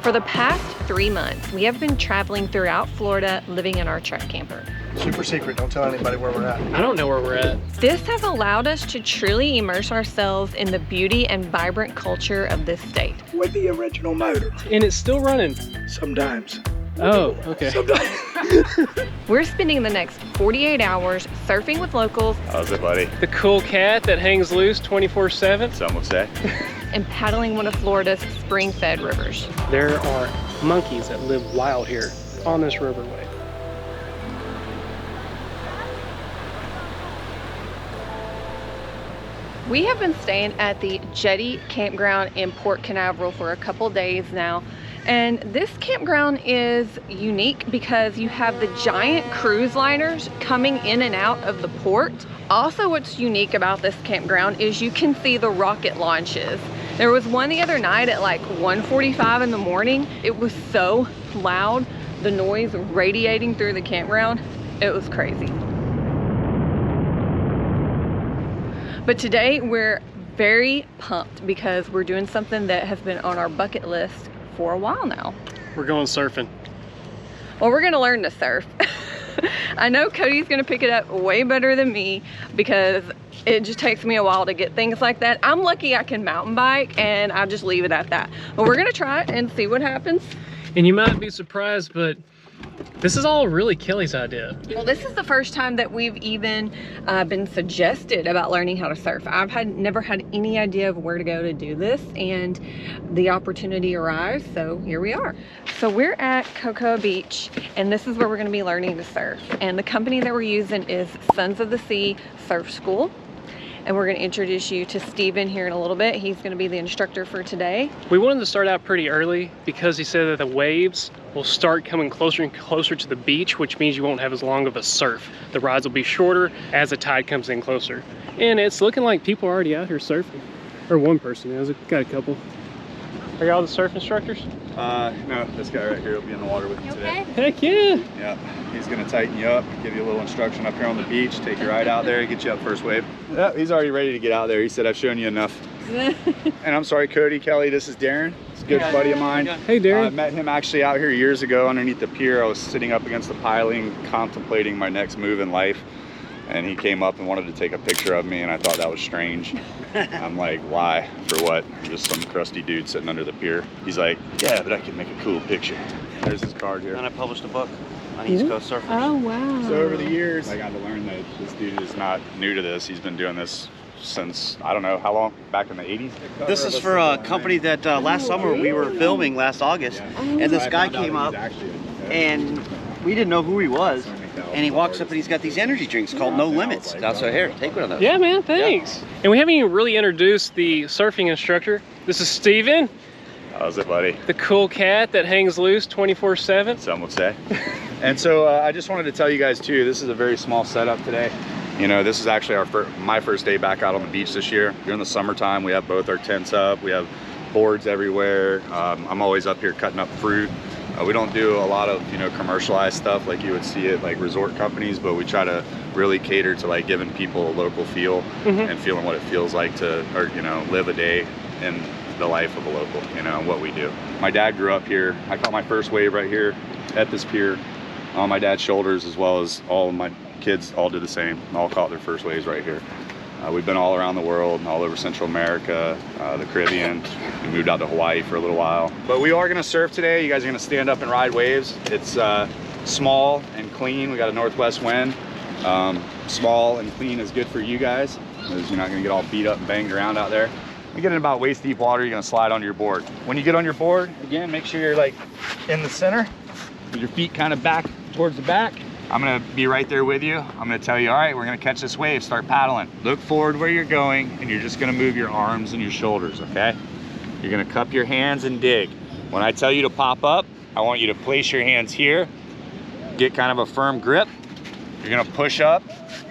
For the past 3 months, we have been traveling throughout Florida, living in our truck camper. Super secret, don't tell anybody where we're at. I don't know where we're at. This has allowed us to truly immerse ourselves in the beauty and vibrant culture of this state. With the original motor. And it's still running. Sometimes. Oh, okay. Sometimes. We're spending the next 48 hours surfing with locals. How's it, buddy? The cool cat that hangs loose 24/7. Some would say. And paddling one of Florida's spring-fed rivers. There are monkeys that live wild here on this riverway. We have been staying at the Jetty Campground in Port Canaveral for a couple days now. And this campground is unique because you have the giant cruise liners coming in and out of the port. Also, what's unique about this campground is you can see the rocket launches. There was one the other night at like 1:45 in the morning. It was so loud, the noise radiating through the campground. It was crazy. But today we're very pumped because we're doing something that has been on our bucket list for a while now. We're going surfing. Well, we're gonna learn to surf. I know Cody's gonna pick it up way better than me because it just takes me a while to get things like that. I'm lucky I can mountain bike and I just leave it at that. But we're gonna try it and see what happens. And you might be surprised, but this is all really Kelly's idea. Well, this is the first time that we've even been suggested about learning how to surf. I've never had any idea of where to go to do this, and the opportunity arrived, so here we are. So we're at Cocoa Beach, and this is where we're gonna be learning to surf. And the company that we're using is Sons of the Sea Surf School. And we're gonna introduce you to Steven here in a little bit. He's gonna be the instructor for today. We wanted to start out pretty early because he said that the waves will start coming closer and closer to the beach, which means you won't have as long of a surf. The rides will be shorter as the tide comes in closer. And it's looking like people are already out here surfing. Or one person is, got a couple. Are y'all the surf instructors? No, this guy right here will be in the water with you today. Heck yeah! Yeah, he's gonna tighten you up, give you a little instruction up here on the beach, take you right out there, get you up first wave. Yeah, he's already ready to get out there. He said, I've shown you enough. And I'm sorry, Cody, Kelly, this is Darren. He's a good buddy of mine. Hey, Darren. I met him actually out here years ago underneath the pier. I was sitting up against the piling, contemplating my next move in life. And he came up and wanted to take a picture of me, and I thought that was strange. I'm like, why? For what? Just some crusty dude sitting under the pier. He's like, yeah, but I can make a cool picture. There's his card here. And I published a book on East Coast surfers. Oh, wow. So over the years, I got to learn that this dude is not new to this. He's been doing this since, I don't know, how long? Back in the 80s? This is for a company that last summer we were filming last August, and this guy came up, and we didn't know who he was. And he walks up and he's got these energy drinks called No Limits. Now, so here, take one of those. Yeah, man, thanks. Yeah. And we haven't even really introduced the surfing instructor. This is Steven. How's it, buddy? The cool cat that hangs loose 24/7. Some would say. And so I just wanted to tell you guys too, this is a very small setup today. You know, this is actually my first day back out on the beach this year. During the summertime, we have both our tents up. We have boards everywhere. I'm always up here cutting up fruit. We don't do a lot of, you know, commercialized stuff like you would see at like resort companies, but we try to really cater to like giving people a local feel and feeling what it feels like to, or, you know, live a day in the life of a local, you know, what we do. My dad grew up here. I caught my first wave right here at this pier on my dad's shoulders, as well as all of my kids all did the same. All caught their first waves right here. We've been all around the world, all over Central America, the Caribbean. We moved out to Hawaii for a little while. But we are gonna surf today. You guys are gonna stand up and ride waves. It's small and clean. We got a northwest wind. Small and clean is good for you guys, because you're not gonna get all beat up and banged around out there. You get in about waist deep water, you're gonna slide onto your board. When you get on your board, again, make sure you're like in the center, with your feet kind of back towards the back. I'm gonna be right there with you. I'm gonna tell you, all right, we're gonna catch this wave, start paddling. Look forward where you're going, and you're just gonna move your arms and your shoulders, okay? You're gonna cup your hands and dig. When I tell you to pop up, I want you to place your hands here, get kind of a firm grip. You're gonna push up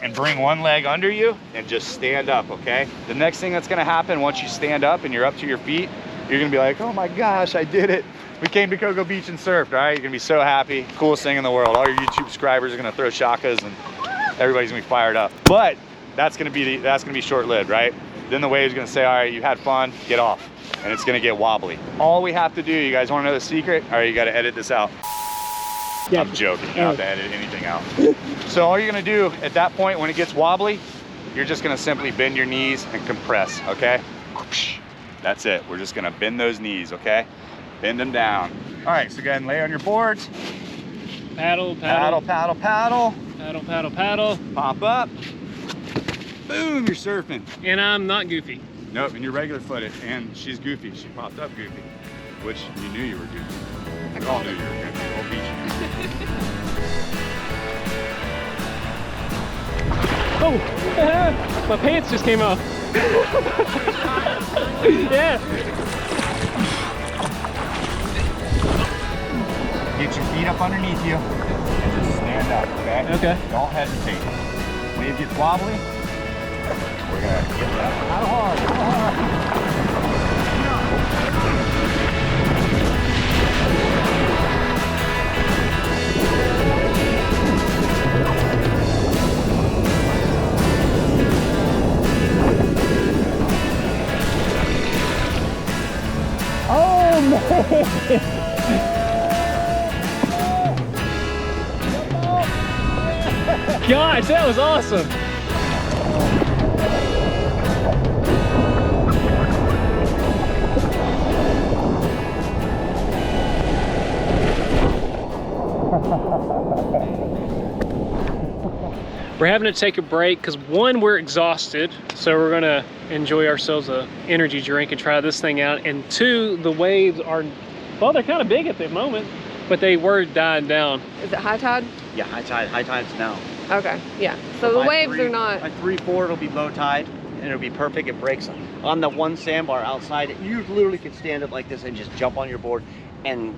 and bring one leg under you and just stand up, okay? The next thing that's gonna happen once you stand up and you're up to your feet, you're gonna be like, oh my gosh, I did it. We came to Cocoa Beach and surfed, all right? You're gonna be so happy. Coolest thing in the world. All your YouTube subscribers are gonna throw shakas and everybody's gonna be fired up. But that's gonna be short-lived, right? Then the wave's gonna say, all right, you had fun, get off. and it's gonna get wobbly. All we have to do, you guys wanna know the secret? All right, you gotta edit this out. Yeah. I'm joking, you don't have to edit anything out. So all you're gonna do at that point when it gets wobbly, you're just gonna simply bend your knees and compress, okay? That's it, we're just gonna bend those knees, okay? Bend them down. All right, so go ahead and lay on your boards. Paddle, Paddle, paddle, paddle, paddle. paddle, paddle, paddle. Pop up. Boom, you're surfing. And I'm not goofy. Nope, and you're regular footed, and she's goofy. She popped up goofy, which you knew you were goofy. We all knew you were goofy. The whole beach. Oh, my pants just came off. Yeah. Get your feet up underneath you and just stand up, okay? Okay. Don't hesitate. Wave gets wobbly. We're gonna get that paddle hard, paddle hard. Oh man! Gosh, that was awesome! We're having to take a break because one, we're exhausted, so we're gonna enjoy ourselves a energy drink and try this thing out, and two, the waves are, well, they're kind of big at the moment, but they were dying down. Is it high tide? Yeah, high tide's now. Okay, yeah. So the by waves are not. By 3-4, it'll be low tide, and it'll be perfect. It breaks on the one sandbar outside. You literally could stand up like this and just jump on your board, and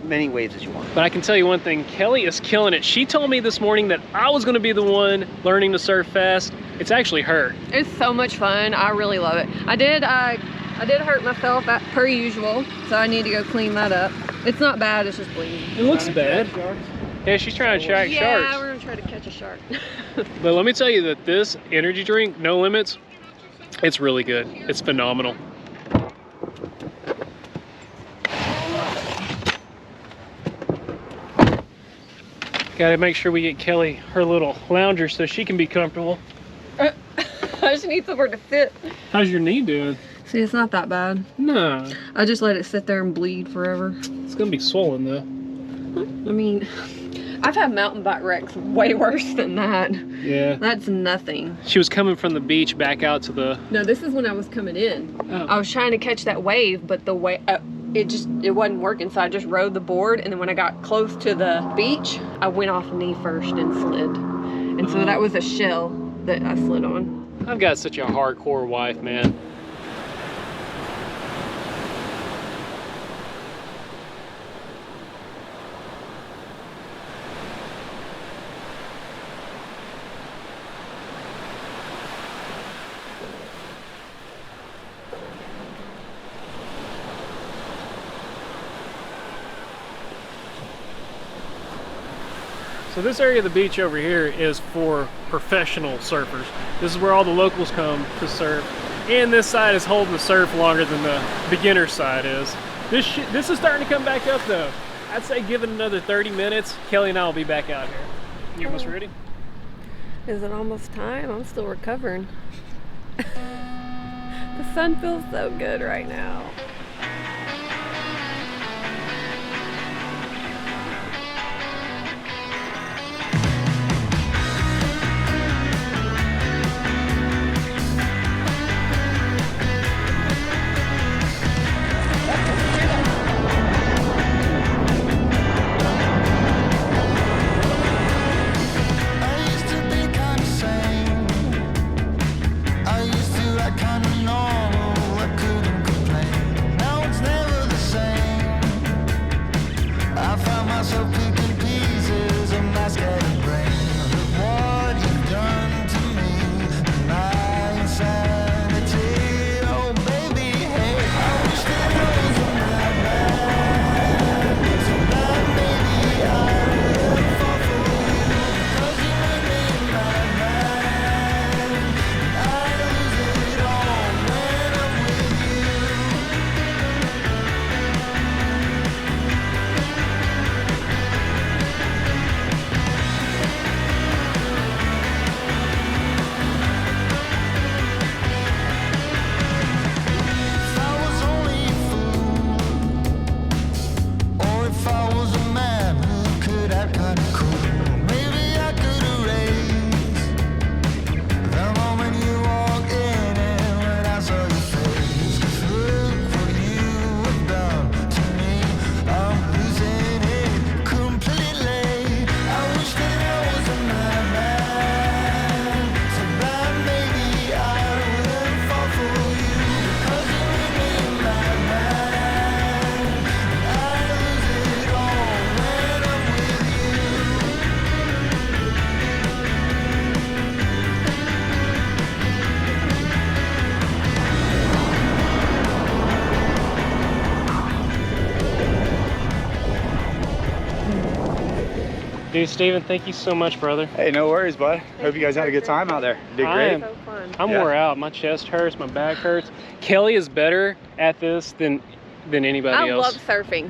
many waves as you want. But I can tell you one thing, Kelly is killing it. She told me this morning that I was gonna be the one learning to surf fast. It's actually her. It's so much fun. I really love it. I did hurt myself per usual, so I need to go clean that up. It's not bad, it's just bleeding. It looks bad. Yeah, she's trying to track Yeah, sharks. we're gonna try to catch a shark. But let me tell you that this energy drink, No Limits, it's really good. It's phenomenal. Gotta make sure we get Kelly her little lounger so she can be comfortable. I just need somewhere to sit. How's your knee doing? See, it's not that bad. No, I just let it sit there and bleed forever. it's gonna be swollen though. I mean, I've had mountain bike wrecks way worse than that. Yeah. That's nothing. She was coming from the beach back out to the... No, this is when I was coming in. Oh. I was trying to catch that wave, but the wave, it wasn't working. So I just rode the board, and then when I got close to the beach, I went off knee first and slid. And so that was a shell that I slid on. I've got such a hardcore wife, man. So this area of the beach over here is for professional surfers. This is where all the locals come to surf. And this side is holding the surf longer than the beginner side is. This is starting to come back up though. I'd say give it another 30 minutes, Kelly and I will be back out here. You almost ready? Is it almost time? I'm still recovering. The sun feels so good right now. Dude, Steven, thank you so much, brother. Hey, no worries, bud. Hope you guys had a good time out there. You did great. So fun. I'm wore out. My chest hurts, my back hurts. Kelly is better at this than anybody I else. love surfing.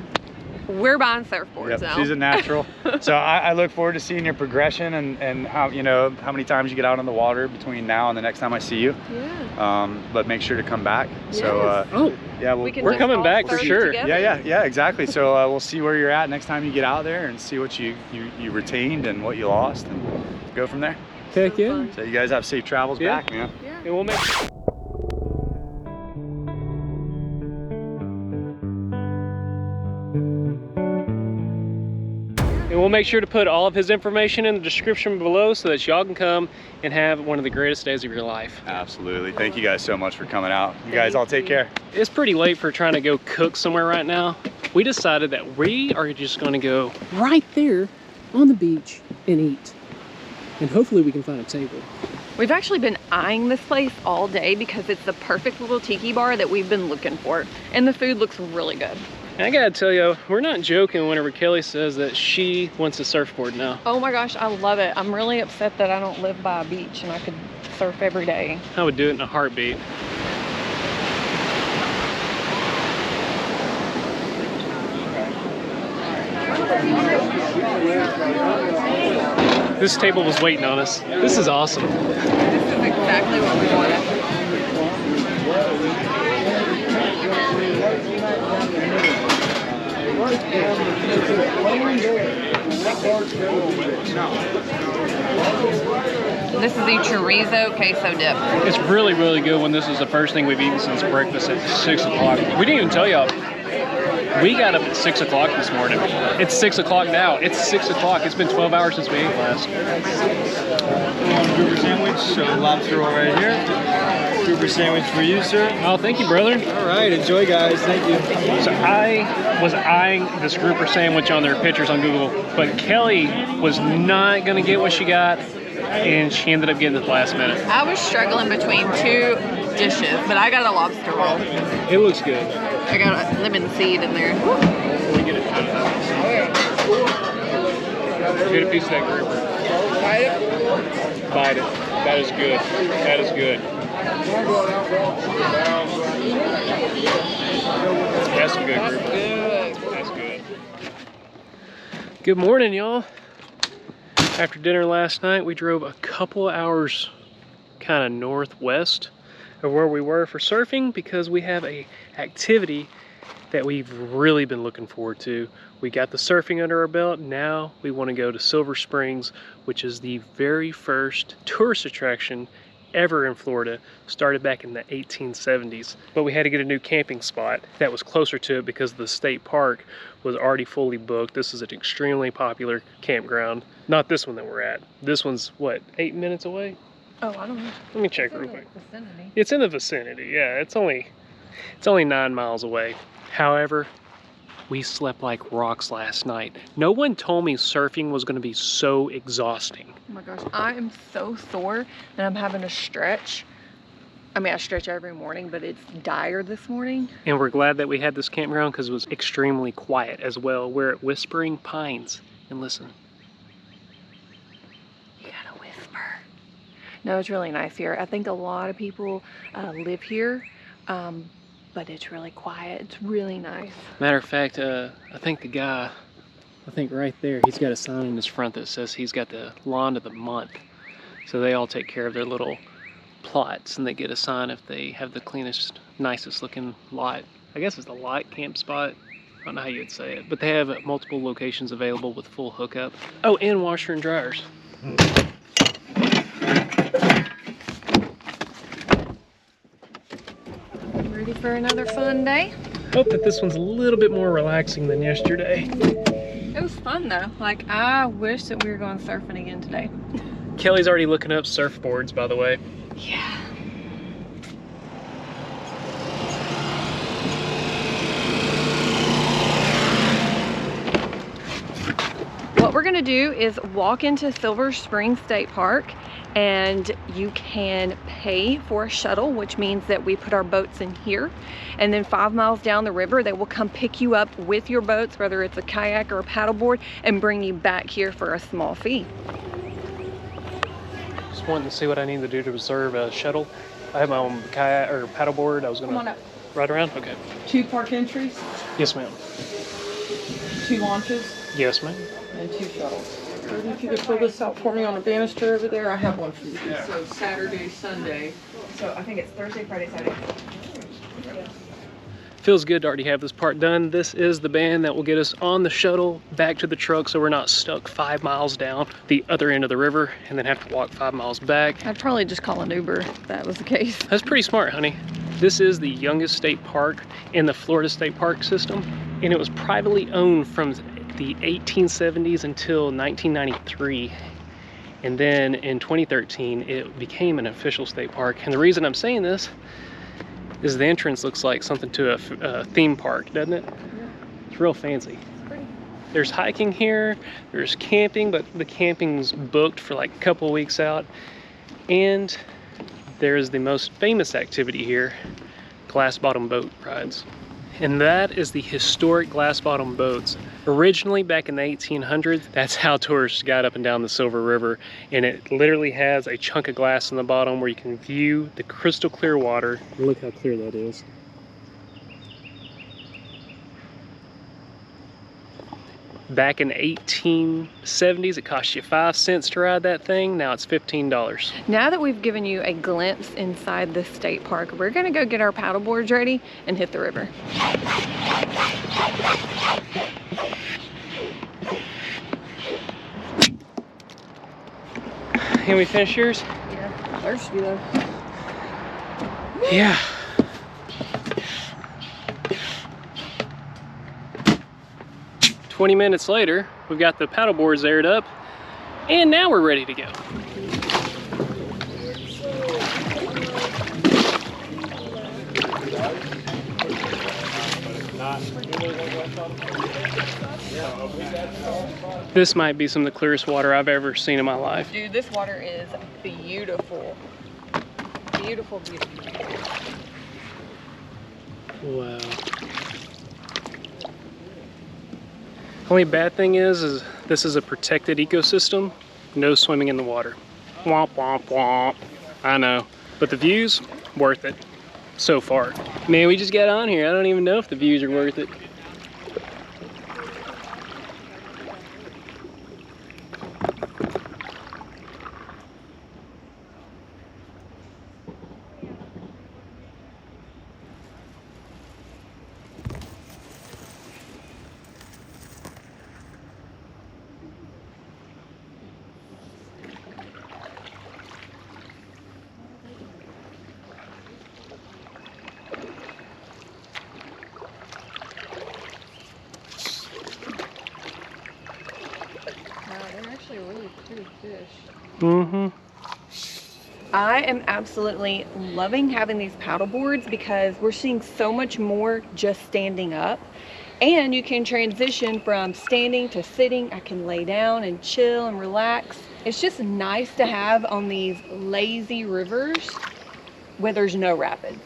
We're buying surfboards Yep, now. she's a natural. So I look forward to seeing your progression and how, you know, how many times you get out on the water between now and the next time I see you. Yeah. But make sure to come back. So Oh, yeah, We can we're just coming all back for surf sure. together. yeah, exactly. So we'll see where you're at next time you get out there and see what you retained and what you lost and go from there. heck So yeah. fun. So you guys have safe travels Yeah. back, man. Yeah. And we'll make sure to put all of his information in the description below so that y'all can come and have one of the greatest days of your life. Absolutely. Thank you guys so much for coming out. You guys all take care. It's pretty late for trying to go cook somewhere right now. We decided that we are just going to go right there on the beach and eat. And hopefully we can find a table. We've actually been eyeing this place all day because it's the perfect little tiki bar that we've been looking for. And the food looks really good. And I gotta tell you, we're not joking whenever Kelly says that she wants a surfboard now. Oh my gosh, I love it. I'm really upset that I don't live by a beach and I could surf every day. I would do it in a heartbeat. This table was waiting on us. This is awesome. This is exactly what we wanted. This is the chorizo queso dip. It's really, really good when this is the first thing we've eaten since breakfast at 6 o'clock. We didn't even tell y'all. We got up at 6 o'clock this morning. It's 6 o'clock now. It's 6 o'clock. It's been 12 hours since we ate last. Grouper sandwich, lobster roll right here. Grouper sandwich for you, sir. Oh, thank you, brother. All right, enjoy, guys. Thank you. So I was eyeing this grouper sandwich on their pictures on Google, but Kelly was not gonna get what she got, and she ended up getting it at the last minute. I was struggling between two dishes, but I got a lobster roll. It looks good. I got a lemon seed in there. We get it. Get a piece of that grouper. Bite it. That is good. That is good. That's some good grouper. That's good. Good morning, y'all. After dinner last night, we drove a couple of hours kind of northwest of where we were for surfing because we have a activity that we've really been looking forward to. We got the surfing under our belt. Now we want to go to Silver Springs, which is the very first tourist attraction ever in Florida. Started back in the 1870s. But we had to get a new camping spot that was closer to it because the state park was already fully booked. This is an extremely popular campground. Not this one that we're at. This one's, what, 8 minutes away? Oh, I don't know. Let me check real quick. Vicinity. It's in the vicinity, yeah. It's only 9 miles away. However, we slept like rocks last night. No one told me surfing was gonna be so exhausting. Oh my gosh, I am so sore and I'm having to stretch. I mean, I stretch every morning, but it's dire this morning. And we're glad that we had this campground because it was extremely quiet as well. We're at Whispering Pines. And listen. You gotta whisper. No, it's really nice here. I think a lot of people live here, but it's really quiet. It's really nice. Matter of fact, I think the guy, right there, he's got a sign in his front that says he's got the lawn of the month. So they all take care of their little plots and they get a sign if they have the cleanest, nicest looking lot. I guess it's the lot camp spot. I don't know how you'd say it, but they have multiple locations available with full hookup. Oh, and washer and dryers. Ready for another fun day? Hope that this one's a little bit more relaxing than yesterday. It was fun though. Like, I wish that we were going surfing again today. Kelly's already looking up surfboards, by the way. Yeah. What we're gonna do is walk into Silver Spring State Park and you can pay for a shuttle, which means that we put our boats in here, and then 5 miles down the river they will come pick you up with your boats, whether it's a kayak or a paddleboard, and bring you back here for a small fee. Just wanting to see what I need to do to reserve a shuttle. I have my own kayak or paddleboard. I was Come on gonna up. ride around. Okay. 2 park entries, Yes, ma'am. 2 launches, Yes, ma'am. and 2 shuttles. If you could fill this out for me on a banister over there, I have one for you. So Saturday, Sunday. So I think it's Thursday, Friday, Saturday. Feels good to already have this part done. This is the band that will get us on the shuttle back to the truck so we're not stuck 5 miles down the other end of the river and then have to walk 5 miles back. I'd probably just call an Uber if that was the case. That's pretty smart, honey. This is the youngest state park in the Florida state park system, and it was privately owned from the 1870s until 1993. And then in 2013, it became an official state park. And the reason I'm saying this is the entrance looks like something to a theme park, doesn't it? Yeah. It's real fancy. It's pretty. There's hiking here, there's camping, but the camping's booked for like a couple of weeks out. And there's the most famous activity here, glass bottom boat rides. And that is the historic glass bottom boats. Originally back in the 1800s, that's how tourists got up and down the Silver River. And it literally has a chunk of glass in the bottom where you can view the crystal clear water. Look how clear that is. Back in the 1870s, it cost you 5 cents to ride that thing. Now it's $15. Now that we've given you a glimpse inside the state park, we're gonna go get our paddle boards ready and hit the river. Can we finish yours? Yeah, thirsty though. Yeah. Minutes later, we've got the paddle boards aired up, and now we're ready to go. This might be some of the clearest water I've ever seen in my life. Dude, this water is beautiful. Beautiful, beautiful. Wow. Only bad thing is this is a protected ecosystem. No swimming in the water. Womp, womp, womp. I know. But the views, worth it. So far. Man, we just got on here. I don't even know if the views are worth it. Really pretty fish. Mm-hmm. I am absolutely loving having these paddle boards because we're seeing so much more just standing up, and you can transition from standing to sitting. I can lay down and chill and relax. It's just nice to have on these lazy rivers where there's no rapids.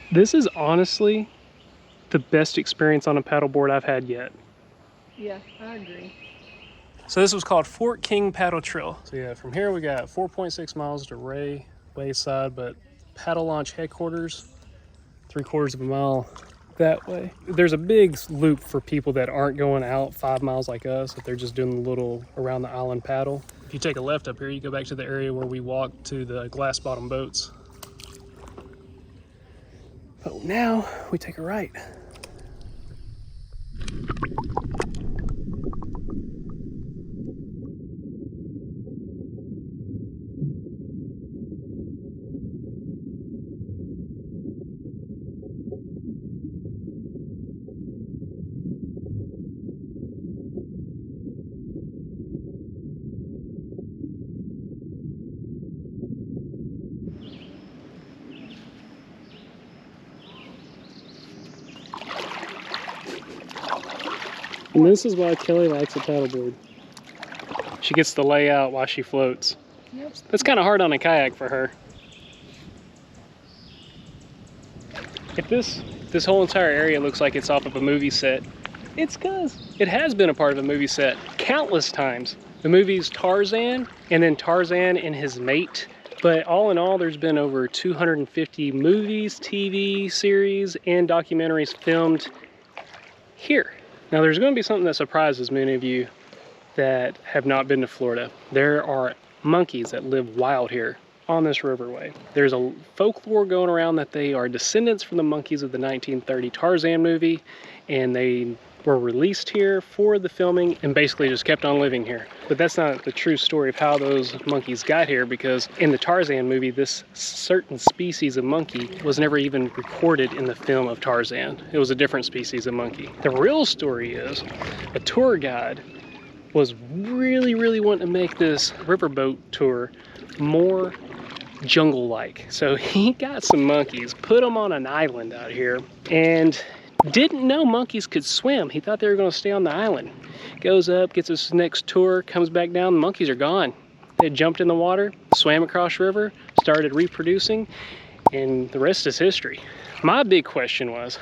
This is honestly the best experience on a paddleboard I've had yet. Yeah, I agree. So this was called Fort King Paddle Trail. So yeah, from here we got 4.6 miles to Ray Wayside, but paddle launch headquarters, 3/4 of a mile that way. There's a big loop for people that aren't going out 5 miles like us, if they're just doing the little around the island paddle. If you take a left up here, you go back to the area where we walked to the glass bottom boats. But now we take a right. And this is why Kelly likes a paddleboard. She gets to lay out while she floats. Yep. That's kind of hard on a kayak for her. If this whole entire area looks like it's off of a movie set, it's because it has been a part of a movie set countless times. The movies Tarzan, and then Tarzan and his mate. But all in all, there's been over 250 movies, TV series, and documentaries filmed here. Now there's going to be something that surprises many of you that have not been to Florida. There are monkeys that live wild here on this riverway. There's a folklore going around that they are descendants from the monkeys of the 1930 Tarzan movie, and they were released here for the filming and basically just kept on living here. But that's not the true story of how those monkeys got here, because in the Tarzan movie, this certain species of monkey was never even recorded in the film of Tarzan. It was a different species of monkey. The real story is a tour guide was really wanting to make this riverboat tour more jungle-like. So he got some monkeys, put them on an island out here, and didn't know monkeys could swim. He thought they were going to stay on the island. Goes up, gets his next tour, comes back down, the monkeys are gone. They jumped in the water, swam across the river, started reproducing, and the rest is history. My big question was,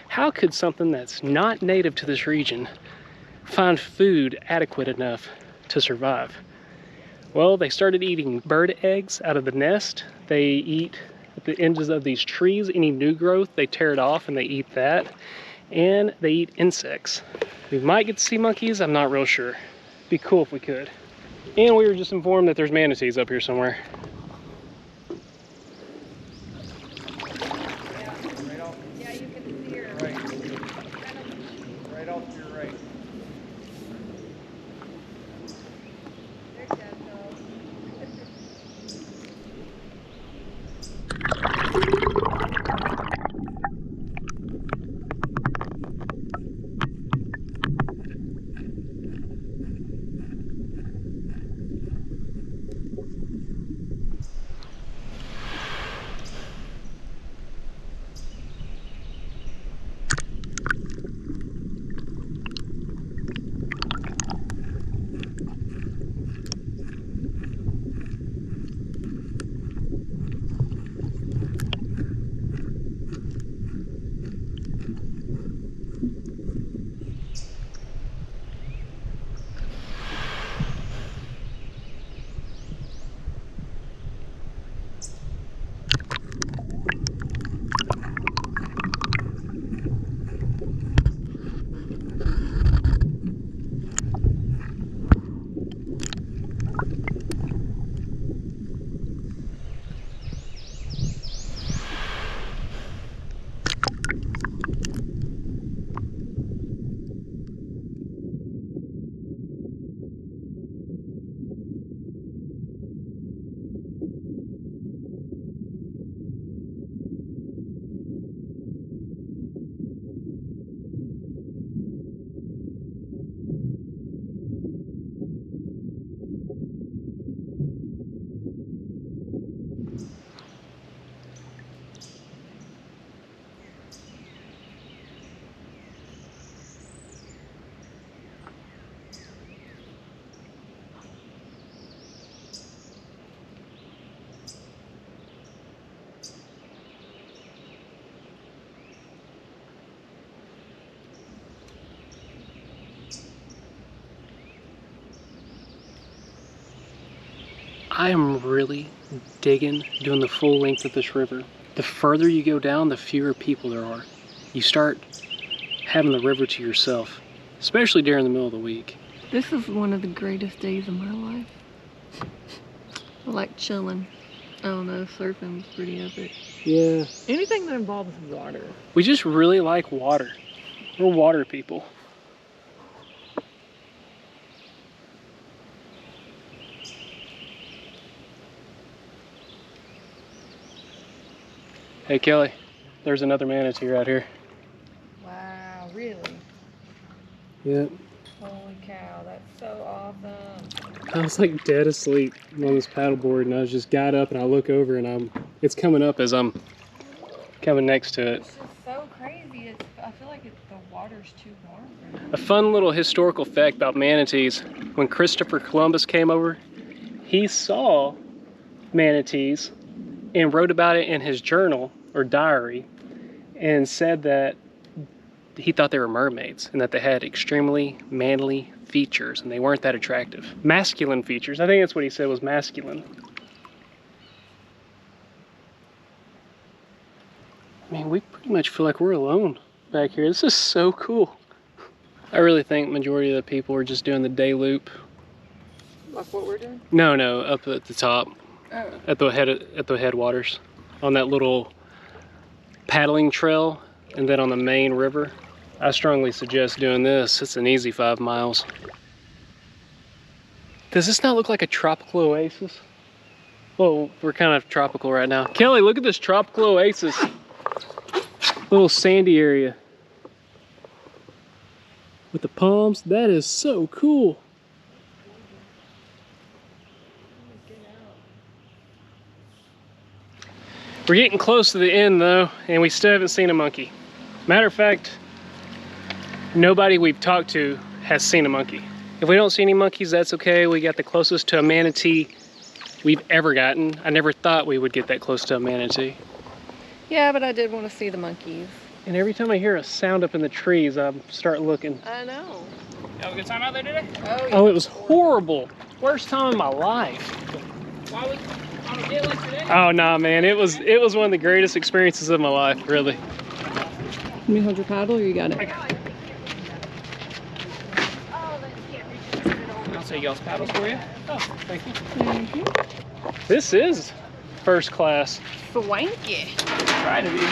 how could something that's not native to this region find food adequate enough to survive? Well, they started eating bird eggs out of the nest. They eat at the ends of these trees, any new growth, they tear it off and they eat that. And they eat insects. We might get to see monkeys, I'm not real sure. Be cool if we could. And we were just informed that there's manatees up here somewhere. Yeah, you can see her. Right off to your right. There she goes. I am really digging doing the full length of this river. The further you go down, the fewer people there are. You start having the river to yourself, especially during the middle of the week. This is one of the greatest days of my life. I like chilling. I don't know, surfing's pretty epic. Yeah. Anything that involves water. We just really like water. We're water people. Hey Kelly, there's another manatee right here. Wow, really? Yep. Holy cow, that's so awesome. I was like dead asleep on this paddleboard, and I just got up and I look over and it's coming up as I'm coming next to it. It's just so crazy. I feel like the water's too warm for A fun little historical fact about manatees. When Christopher Columbus came over, he saw manatees and wrote about it in his journal or diary and said that he thought they were mermaids and that they had extremely manly features and they weren't that attractive. Masculine features. I think that's what he said was masculine. I mean, we pretty much feel like we're alone back here. This is so cool. I really think majority of the people are just doing the day loop. Like what we're doing? No, up at the top, Oh. at the headwaters, on that little paddling trail, and then on the main river. I strongly suggest doing this. It's an easy 5 miles. Does this not look like a tropical oasis? Well, we're kind of tropical right now. Kelly, look at this tropical oasis. Little sandy area with the palms. That is so cool. We're getting close to the end though, and we still haven't seen a monkey. Matter of fact, nobody we've talked to has seen a monkey. If we don't see any monkeys, that's okay. We got the closest to a manatee we've ever gotten. I never thought we would get that close to a manatee. Yeah, but I did want to see the monkeys. And every time I hear a sound up in the trees, I start looking. I know. You have a good time out there today? Oh, Oh, it was horrible. Worst time in my life. Why was on a day like today? Oh, nah, man. It was one of the greatest experiences of my life, really. Let me hold your paddle, or you got it? I'll take y'all's paddles for you. Oh, thank you. This is first class. Swanky. Try to be.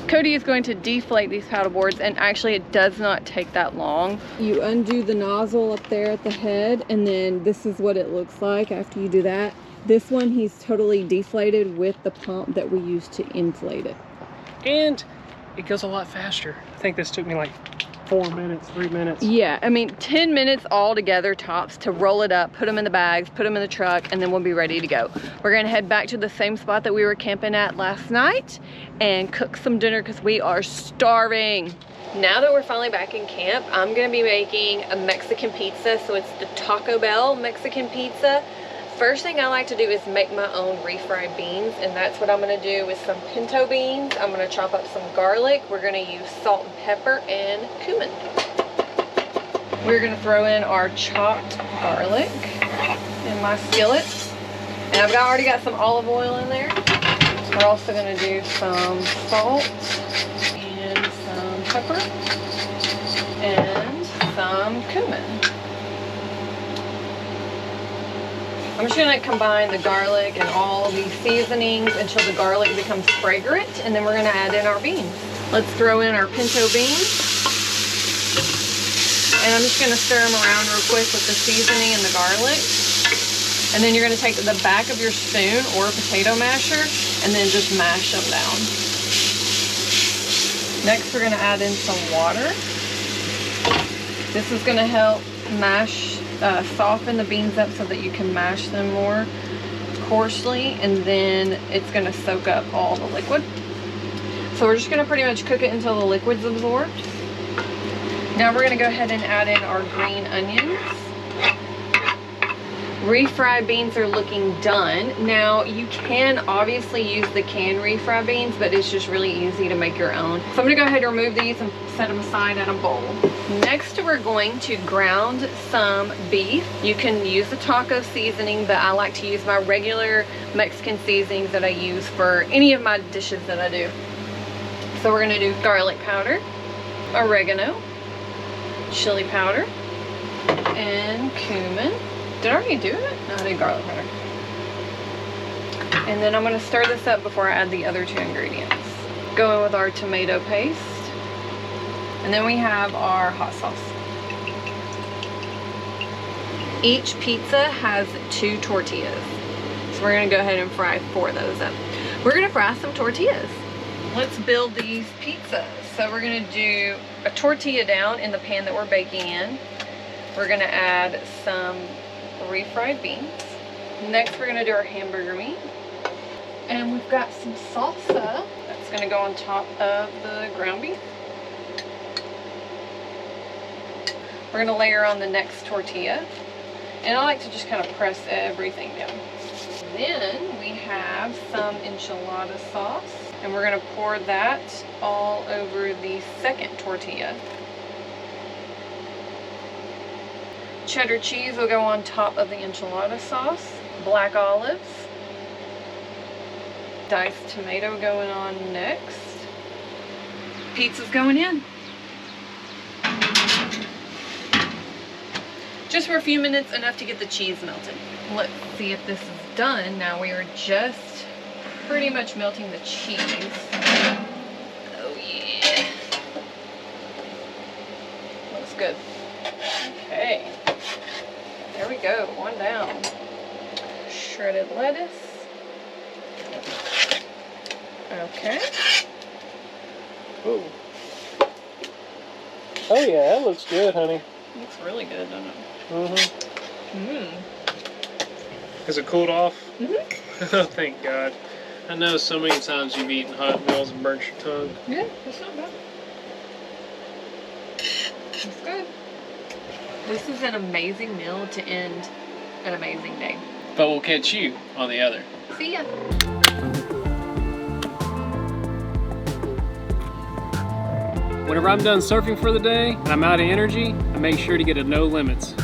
Cody is going to deflate these paddle boards, and actually it does not take that long. You undo the nozzle up there at the head, and then this is what it looks like after you do that. This one he's totally deflated with the pump that we use to inflate it. And it goes a lot faster. I think this took me like 4 minutes, 3 minutes. Yeah, I mean 10 minutes all together tops to roll it up, put them in the bags, put them in the truck, and then we'll be ready to go. We're gonna head back to the same spot that we were camping at last night and cook some dinner because we are starving. Now that we're finally back in camp, I'm gonna be making a Mexican pizza. So it's the Taco Bell Mexican pizza. First thing I like to do is make my own refried beans, and that's what I'm gonna do with some pinto beans. I'm gonna chop up some garlic. We're gonna use salt and pepper and cumin. We're gonna throw in our chopped garlic in my skillet. And I've already got some olive oil in there. We're also gonna do some salt and some pepper and some cumin. I'm just gonna combine the garlic and all of these seasonings until the garlic becomes fragrant, and then we're gonna add in our beans. Let's throw in our pinto beans. And I'm just gonna stir them around real quick with the seasoning and the garlic. And then you're gonna take the back of your spoon or a potato masher and then just mash them down. Next, we're gonna add in some water. This is gonna help soften the beans up so that you can mash them more coarsely, and then it's going to soak up all the liquid. So we're just going to pretty much cook it until the liquid's absorbed. Now we're going to go ahead and add in our green onions. Refried beans are looking done. Now you can obviously use the canned refried beans, but it's just really easy to make your own. So I'm gonna go ahead and remove these and set them aside in a bowl. Next, we're going to ground some beef. You can use the taco seasoning, but I like to use my regular Mexican seasonings that I use for any of my dishes that I do. So we're gonna do garlic powder, oregano, chili powder, and cumin. Did I already do it? No, I did garlic powder. And then I'm gonna stir this up before I add the other two ingredients. Go in with our tomato paste. And then we have our hot sauce. Each pizza has 2 tortillas. So we're gonna go ahead and fry 4 of those up. We're gonna fry some tortillas. Let's build these pizzas. So we're gonna do a tortilla down in the pan that we're baking in. We're gonna add some refried beans. Next, we're gonna do our hamburger meat. And we've got some salsa. That's gonna go on top of the ground beef. We're gonna layer on the next tortilla. And I like to just kind of press everything down. Then we have some enchilada sauce. And we're gonna pour that all over the second tortilla. Cheddar cheese will go on top of the enchilada sauce. Black olives. Diced tomato going on next. Pizza's going in. Just for a few minutes, enough to get the cheese melted. Let's see if this is done. Now we are just pretty much melting the cheese. Oh yeah. Looks good. Okay. There we go, one down. Shredded lettuce. Okay. Oh. Oh yeah, that looks good, honey. Looks really good, doesn't it? Has it cooled off? Mm-hmm. Oh, thank God. I know so many times you've eaten hot meals and burnt your tongue. Yeah, that's not bad. It's good. This is an amazing meal to end an amazing day. But we'll catch you on the other. See ya. Whenever I'm done surfing for the day and I'm out of energy, I make sure to get a no limits.